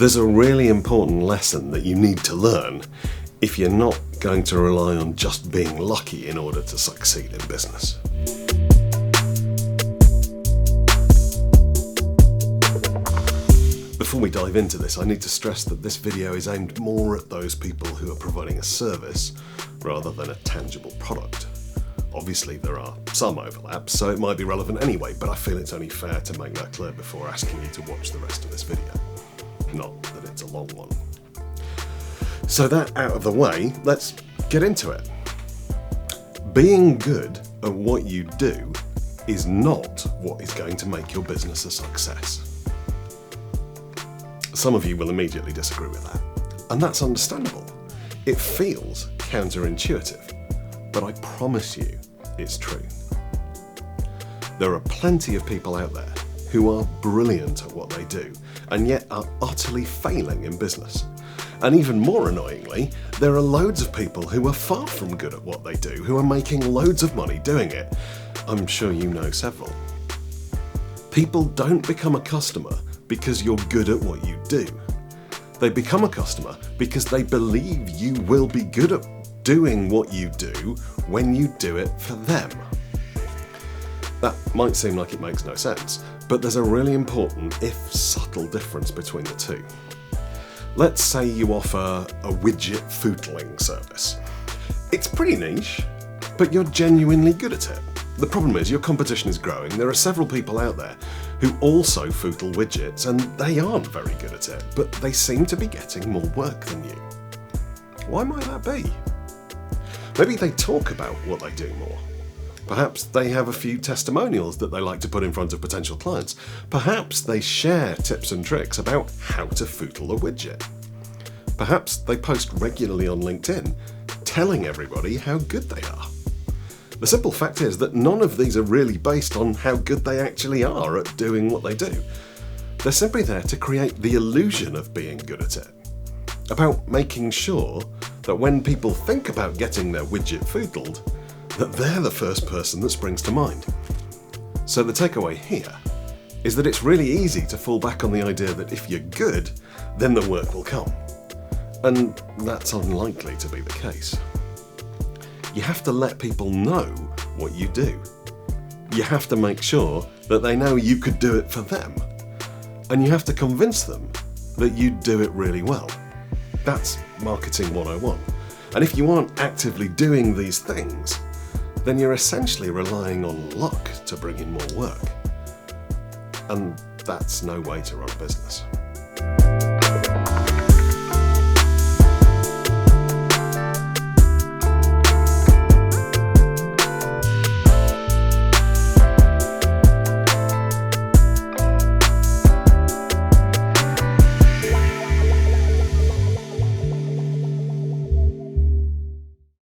There's a really important lesson that you need to learn if you're not going to rely on just being lucky in order to succeed in business. Before we dive into this, I need to stress that this video is aimed more at those people who are providing a service rather than a tangible product. Obviously there are some overlaps, so it might be relevant anyway, but I feel it's only fair to make that clear before asking you to watch the rest of this video. Not that it's a long one. So that out of the way, let's get into it. Being good at what you do is not what is going to make your business a success. Some of you will immediately disagree with that, and that's understandable. It feels counterintuitive, but I promise you it's true. There are plenty of people out there who are brilliant at what they do, and yet are utterly failing in business. And even more annoyingly, there are loads of people who are far from good at what they do, who are making loads of money doing it. I'm sure you know several. People don't become a customer because you're good at what you do. They become a customer because they believe you will be good at doing what you do when you do it for them. That might seem like it makes no sense, but there's a really important, if subtle, difference between the two. Let's say you offer a widget footling service. It's pretty niche, but you're genuinely good at it. The problem is your competition is growing. There are several people out there who also footle widgets, and they aren't very good at it, but they seem to be getting more work than you. Why might that be? Maybe they talk about what they do more. Perhaps they have a few testimonials that they like to put in front of potential clients. Perhaps they share tips and tricks about how to footle a widget. Perhaps they post regularly on LinkedIn, telling everybody how good they are. The simple fact is that none of these are really based on how good they actually are at doing what they do. They're simply there to create the illusion of being good at it, about making sure that when people think about getting their widget footled, that they're the first person that springs to mind. So the takeaway here is that it's really easy to fall back on the idea that if you're good, then the work will come. And that's unlikely to be the case. You have to let people know what you do. You have to make sure that they know you could do it for them. And you have to convince them that you do it really well. That's marketing 101. And if you aren't actively doing these things, then you're essentially relying on luck to bring in more work. And that's no way to run a business.